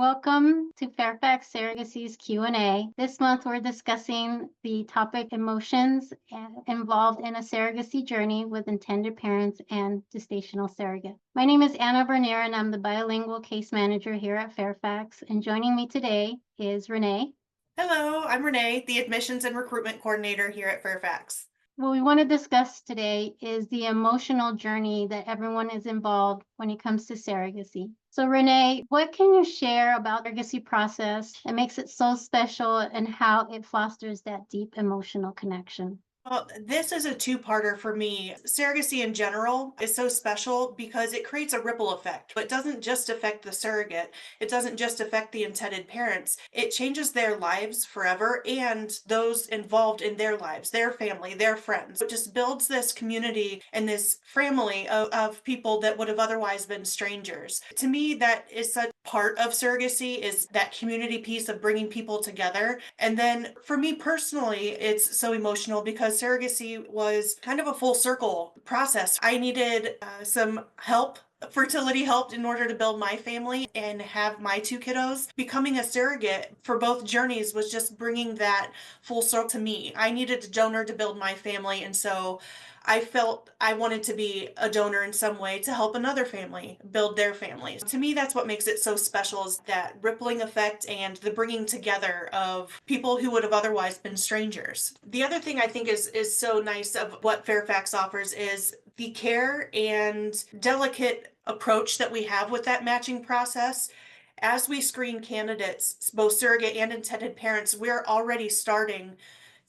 Welcome to Fairfax Surrogacy's Q&A. This month we're discussing the topic emotions involved in a surrogacy journey with intended parents and gestational surrogate. My name is Anna Bernier and I'm the bilingual case manager here at Fairfax. And joining me today is Renee. Hello, I'm Renee, the admissions and recruitment coordinator here at Fairfax. What we want to discuss today is the emotional journey that everyone is involved when it comes to surrogacy. So Renee, what can you share about the surrogacy process that makes it so special and how it fosters that deep emotional connection? Well, this is a two-parter for me. Surrogacy in general is so special because it creates a ripple effect. It doesn't just affect the surrogate. It doesn't just affect the intended parents. It changes their lives forever and those involved in their lives, their family, their friends. It just builds this community and this family of people that would have otherwise been strangers. To me, that is such part of surrogacy, is that community piece of bringing people together. And then for me personally, it's so emotional because surrogacy was kind of a full circle process. I needed some help, fertility help, in order to build my family and have my two kiddos. Becoming a surrogate for both journeys was just bringing that full circle to me. I needed a donor to build my family, and so I felt I wanted to be a donor in some way to help another family build their families. To me, that's what makes it so special, is that rippling effect and the bringing together of people who would have otherwise been strangers. The other thing I think is so nice of what Fairfax offers is the care and delicate approach that we have with that matching process. As we screen candidates, both surrogate and intended parents, we're already starting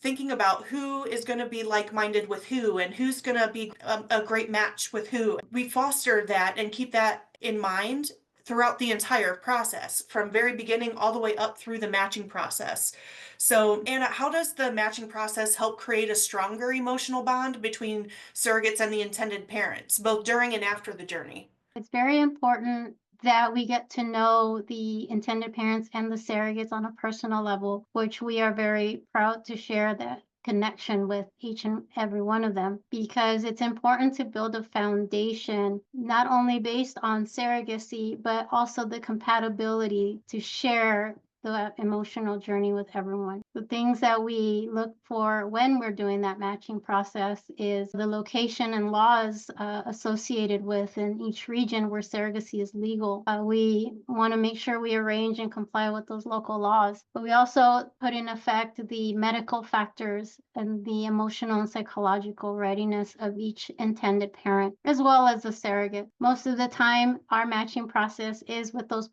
thinking about who is going to be like-minded with who and who's going to be a great match with who. We foster that and keep that in mind throughout the entire process, from very beginning all the way up through the matching process. So, Anna, how does the matching process help create a stronger emotional bond between surrogates and the intended parents, both during and after the journey? It's very important that we get to know the intended parents and the surrogates on a personal level, which we are very proud to share that connection with each and every one of them, because it's important to build a foundation not only based on surrogacy, but also the compatibility to share the emotional journey with everyone. The things that we look for when we're doing that matching process is the location and laws associated with in each region where surrogacy is legal. We want to make sure we arrange and comply with those local laws, but we also put in effect the medical factors and the emotional and psychological readiness of each intended parent, as well as the surrogate. Most of the time, our matching process is with those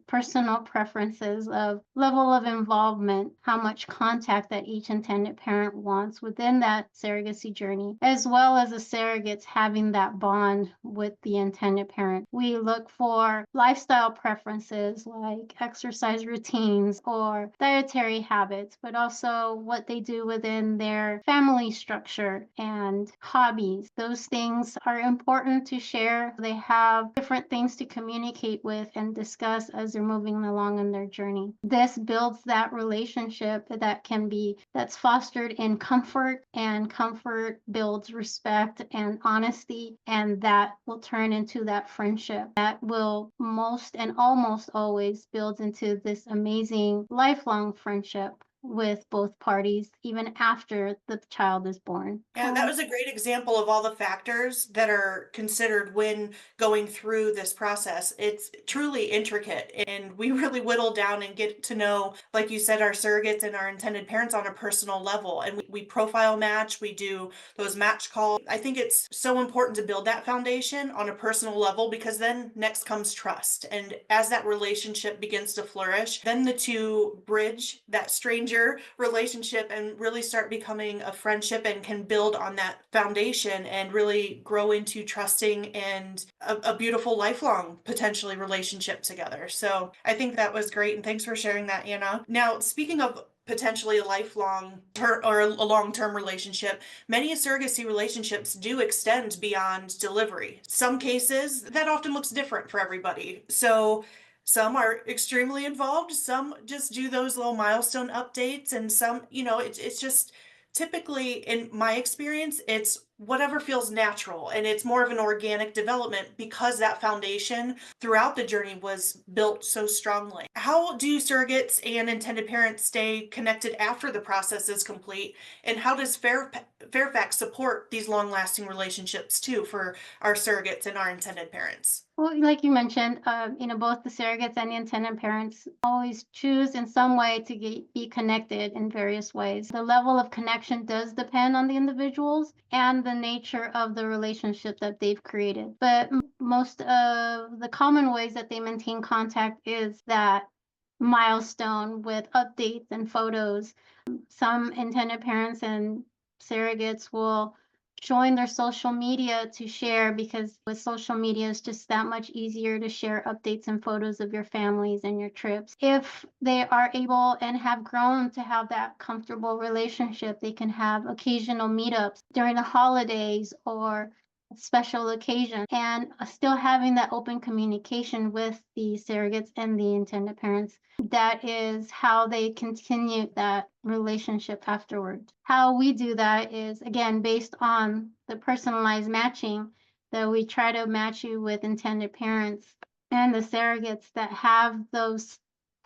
personal preferences of level of involvement, how much contact that each intended parent wants within that surrogacy journey, as well as the surrogates having that bond with the intended parent. We look for lifestyle preferences like exercise routines or dietary habits, but also what they do within their family structure and hobbies. Those things are important to share. They have different things to communicate with and discuss as they're moving along in their journey. This builds that relationship that's fostered in comfort, and comfort builds respect and honesty, and that will turn into that friendship that will most and almost always build into this amazing lifelong friendship with both parties, even after the child is born. Yeah, that was a great example of all the factors that are considered when going through this process. It's truly intricate, and we really whittle down and get to know, like you said, our surrogates and our intended parents on a personal level. And we profile match, we do those match calls. I think it's so important to build that foundation on a personal level, because then next comes trust. And as that relationship begins to flourish, then the two bridge that stranger relationship and really start becoming a friendship and can build on that foundation and really grow into trusting and a beautiful lifelong potentially relationship together. So I think that was great, and thanks for sharing that, Anna. Now, speaking of potentially a lifelong or a long-term relationship, many surrogacy relationships do extend beyond delivery. Some cases that often looks different for everybody. So some are extremely involved, some just do those little milestone updates, and some, it's just typically, in my experience, it's whatever feels natural, and it's more of an organic development because that foundation throughout the journey was built so strongly. How do surrogates and intended parents stay connected after the process is complete, and how does Fairfax support these long-lasting relationships too for our surrogates and our intended parents? Well, like you mentioned, both the surrogates and the intended parents always choose in some way to be connected in various ways. The level of connection does depend on the individuals and the nature of the relationship that they've created. But most of the common ways that they maintain contact is that milestone with updates and photos. Some intended parents and surrogates will join their social media to share, because with social media it's just that much easier to share updates and photos of your families and your trips. If they are able and have grown to have that comfortable relationship, they can have occasional meetups during the holidays or special occasion, and still having that open communication with the surrogates and the intended parents. That is how they continue that relationship afterward. How we do that is, again, based on the personalized matching, that we try to match you with intended parents and the surrogates that have those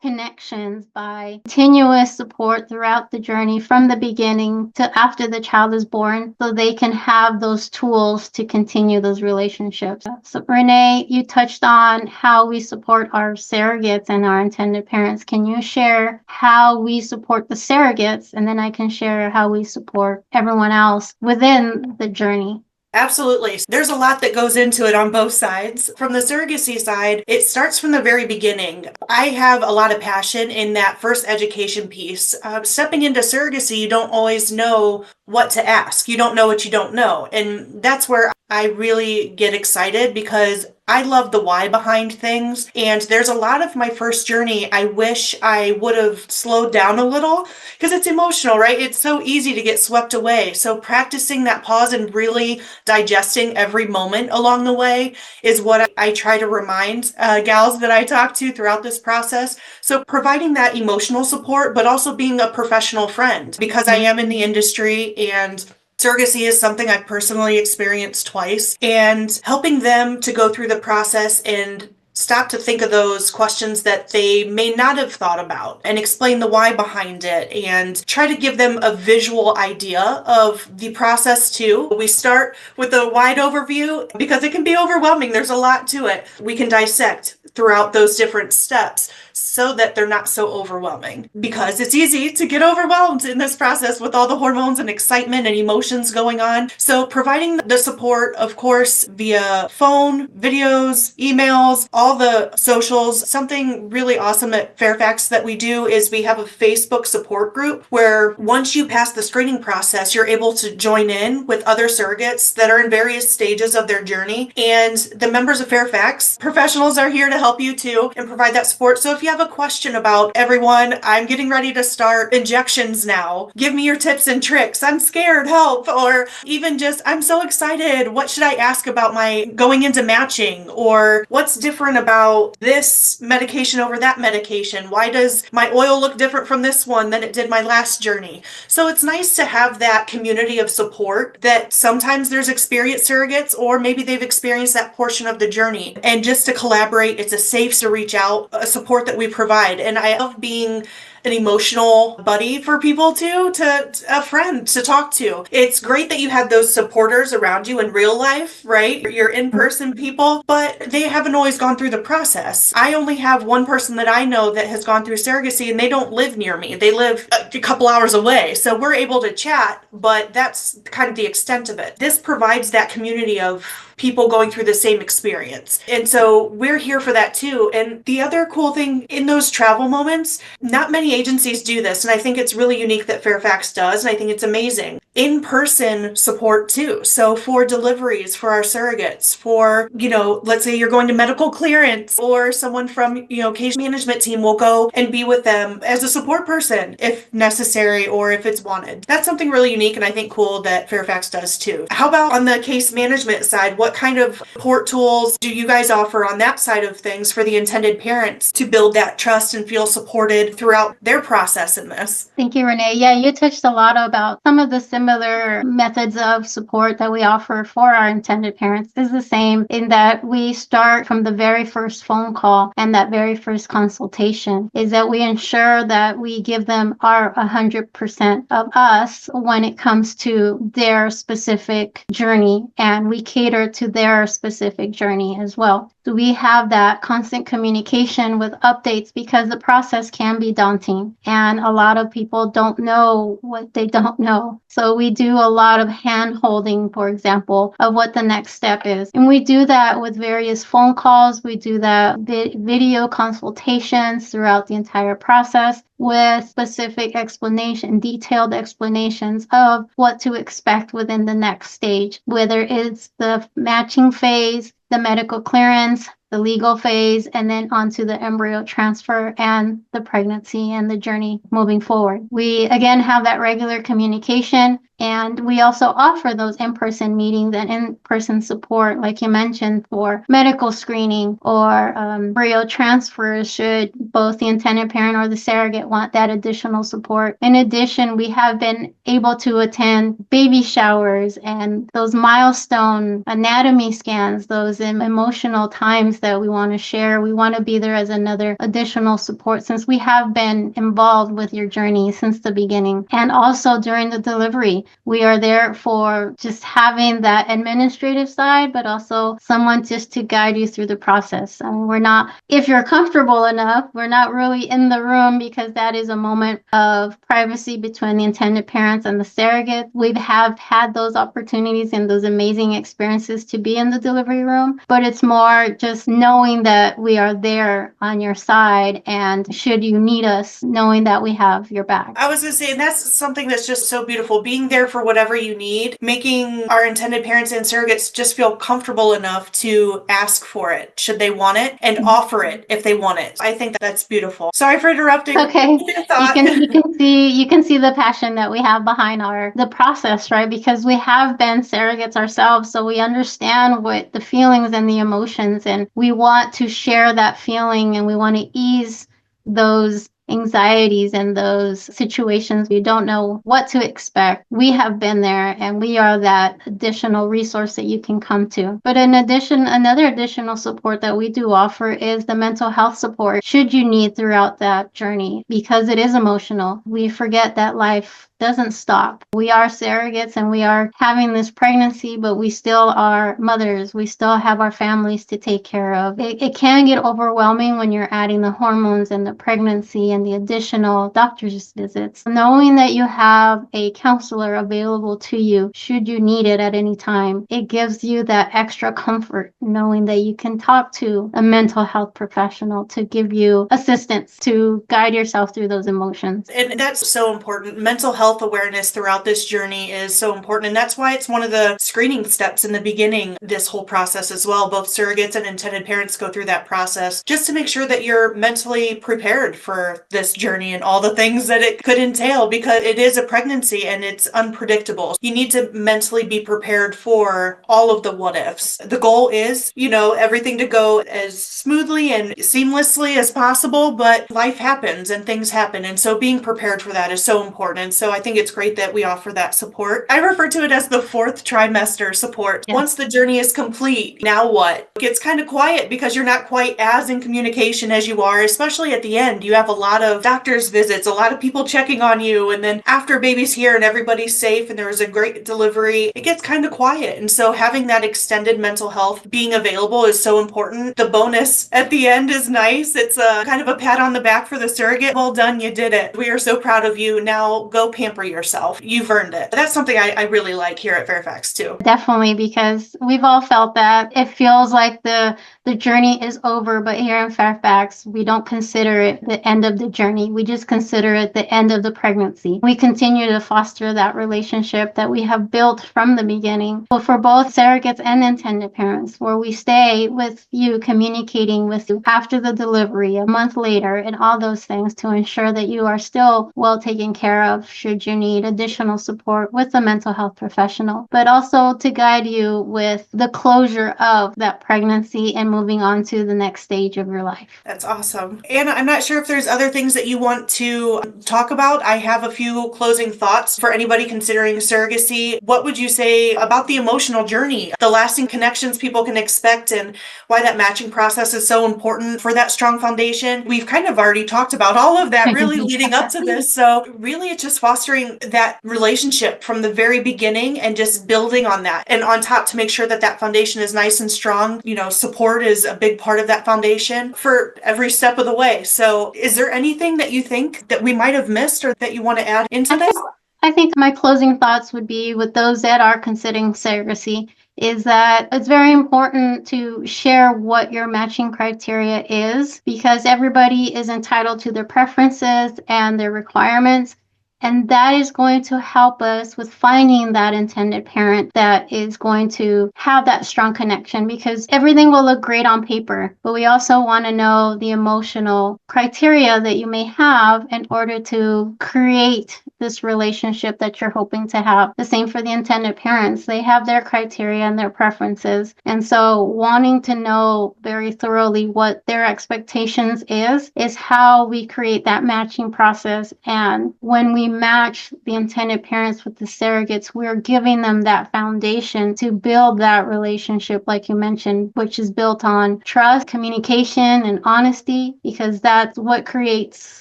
connections by continuous support throughout the journey from the beginning to after the child is born, so they can have those tools to continue those relationships. So Renee, you touched on how we support our surrogates and our intended parents. Can you share how we support the surrogates, and then I can share how we support everyone else within the journey? Absolutely. There's a lot that goes into it on both sides. From the surrogacy side, it starts from the very beginning. I have a lot of passion in that first education piece. Stepping into surrogacy, you don't always know what to ask. You don't know what you don't know. And that's where I really get excited, because I love the why behind things. And there's a lot of my first journey I wish I would have slowed down a little, because it's emotional, right? It's so easy to get swept away. So practicing that pause and really digesting every moment along the way is what I try to remind gals that I talk to throughout this process. So providing that emotional support, but also being a professional friend, because I am in the industry and surrogacy is something I've personally experienced twice, and helping them to go through the process and stop to think of those questions that they may not have thought about, and explain the why behind it, and try to give them a visual idea of the process too. We start with a wide overview because it can be overwhelming. There's a lot to it. We can dissect throughout those different steps so that they're not so overwhelming, because it's easy to get overwhelmed in this process with all the hormones and excitement and emotions going on. So providing the support, of course, via phone, videos, emails, all the socials. Something really awesome at Fairfax that we do is we have a Facebook support group where once you pass the screening process, you're able to join in with other surrogates that are in various stages of their journey. And the members of Fairfax professionals are here to help you too and provide that support. So if you have a question about, everyone, I'm getting ready to start injections now, give me your tips and tricks, I'm scared, help, or even just, I'm so excited, what should I ask about my going into matching, or what's different about this medication over that medication, why does my oil look different from this one than it did my last journey. So it's nice to have that community of support, that sometimes there's experienced surrogates, or maybe they've experienced that portion of the journey, and just to collaborate. It's a safe to reach out, a support that we provide. And I love being an emotional buddy for people too, to a friend to talk to. It's great that you have those supporters around you in real life, right? You're in-person people, but they haven't always gone through the process. I only have one person that I know that has gone through surrogacy, and they don't live near me. They live a couple hours away. So we're able to chat, but that's kind of the extent of it. This provides that community of people going through the same experience. And so we're here for that too. And the other cool thing in those travel moments, not many agencies do this, and I think it's really unique that Fairfax does, and I think it's amazing. In-person support too. So for deliveries for our surrogates, for, let's say you're going to medical clearance, or someone from, case management team will go and be with them as a support person if necessary, or if it's wanted. That's something really unique and I think cool that Fairfax does too. How about on the case management side? What kind of support tools do you guys offer on that side of things for the intended parents to build that trust and feel supported throughout their process in this? Thank you, Renee. Yeah, you touched a lot about some of the similar methods of support that we offer for our intended parents is the same in that we start from the very first phone call and that very first consultation is that we ensure that we give them our 100% of us when it comes to their specific journey, and we cater to their specific journey as well. So we have that constant communication with updates because the process can be daunting and a lot of people don't know what they don't know. So we do a lot of hand holding, for example, of what the next step is. And we do that with various phone calls. We do that video consultations throughout the entire process with specific explanation, detailed explanations of what to expect within the next stage, whether it's the matching phase, the medical clearance, the legal phase, and then onto the embryo transfer and the pregnancy and the journey moving forward. We again have that regular communication, and we also offer those in-person meetings and in-person support, like you mentioned, for medical screening or embryo transfers should both the intended parent or the surrogate want that additional support. In addition, we have been able to attend baby showers and those milestone anatomy scans, those emotional times that we want to share. We want to be there as another additional support since we have been involved with your journey since the beginning. And also during the delivery, we are there for just having that administrative side, but also someone just to guide you through the process. I mean, we're not, if you're comfortable enough, we're not really in the room because that is a moment of privacy between the intended parents and the surrogate. We have had those opportunities and those amazing experiences to be in the delivery room, but it's more just knowing that we are there on your side and should you need us, knowing that we have your back. I was going to say, and that's something that's just so beautiful, being there for whatever you need, making our intended parents and surrogates just feel comfortable enough to ask for it should they want it and offer it if they want it. I think that's beautiful. Sorry for interrupting. Okay. You can see the passion that we have behind the process, right? Because we have been surrogates ourselves, so we understand what the feelings and the emotions, and we want to share that feeling and we want to ease those anxieties and those situations you don't know what to expect. We have been there and we are that additional resource that you can come to. But in addition, another additional support that we do offer is the mental health support should you need throughout that journey, because it is emotional. We forget that life doesn't stop. We are surrogates and we are having this pregnancy, but we still are mothers. We still have our families to take care of. It can get overwhelming when you're adding the hormones and the pregnancy and the additional doctor's visits. Knowing that you have a counselor available to you should you need it at any time, it gives you that extra comfort knowing that you can talk to a mental health professional to give you assistance to guide yourself through those emotions. And that's so important. Mental health awareness throughout this journey is so important. And that's why it's one of the screening steps in the beginning, this whole process as well. Both surrogates and intended parents go through that process just to make sure that you're mentally prepared for this journey and all the things that it could entail, because it is a pregnancy and it's unpredictable. You need to mentally be prepared for all of the what ifs. The goal is, everything to go as smoothly and seamlessly as possible, but life happens and things happen. And so being prepared for that is so important. And so I think it's great that we offer that support. I refer to it as the fourth trimester support. Yes. Once the journey is complete, now what? It gets kind of quiet because you're not quite as in communication as you are, especially at the end. You have a lot of doctor's visits, a lot of people checking on you. And then after baby's here and everybody's safe and there was a great delivery, it gets kind of quiet. And so having that extended mental health being available is so important. The bonus at the end is nice. It's a kind of a pat on the back for the surrogate. Well done, you did it. We are so proud of you. Now go pamper yourself. You've earned it. That's something I really like here at Fairfax too. Definitely, because we've all felt that. It feels like the journey is over, but here in Fairfax, we don't consider it the end of the journey. We just consider it the end of the pregnancy. We continue to foster that relationship that we have built from the beginning, but for both surrogates and intended parents, where we stay with you, communicating with you after the delivery, a month later, and all those things to ensure that you are still well taken care of should you need additional support with a mental health professional, but also to guide you with the closure of that pregnancy and moving on to the next stage of your life. That's awesome. Anna, I'm not sure if there's other things that you want to talk about. I have a few closing thoughts for anybody considering surrogacy. What would you say about the emotional journey, the lasting connections people can expect, and why that matching process is so important for that strong foundation? We've kind of already talked about all of that really leading up to this. So really it's just fostering that relationship from the very beginning and just building on that. And on top, to make sure that that foundation is nice and strong, support is a big part of that foundation for every step of the way. So is there anything that you think that we might have missed or that you want to add into this? I think my closing thoughts would be with those that are considering surrogacy is that it's very important to share what your matching criteria is, because everybody is entitled to their preferences and their requirements. And that is going to help us with finding that intended parent that is going to have that strong connection, because everything will look great on paper, but we also want to know the emotional criteria that you may have in order to create this relationship that you're hoping to have. The same for the intended parents. They have their criteria and their preferences. And so wanting to know very thoroughly what their expectations is how we create that matching process. And when we match the intended parents with the surrogates, we're giving them that foundation to build that relationship, like you mentioned, which is built on trust, communication, and honesty, because that's what creates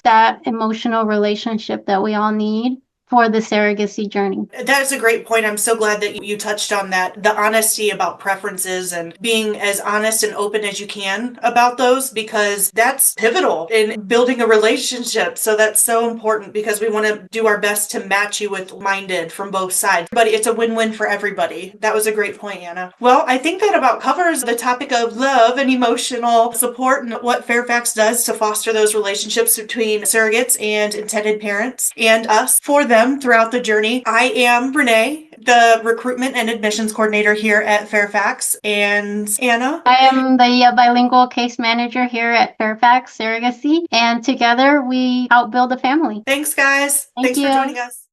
that emotional relationship that we all need for the surrogacy journey. That's a great point. I'm so glad that you touched on that. The honesty about preferences and being as honest and open as you can about those, because that's pivotal in building a relationship. So that's so important, because we want to do our best to match you with minded from both sides. But it's a win-win for everybody. That was a great point, Anna. Well, I think that about covers the topic of love and emotional support and what Fairfax does to foster those relationships between surrogates and intended parents and us for them throughout the journey. I am Renee, the recruitment and admissions coordinator here at Fairfax. And Anna? I am the bilingual case manager here at Fairfax Surrogacy, and together we help build a family. Thanks, guys. Thank Thanks you. for joining us.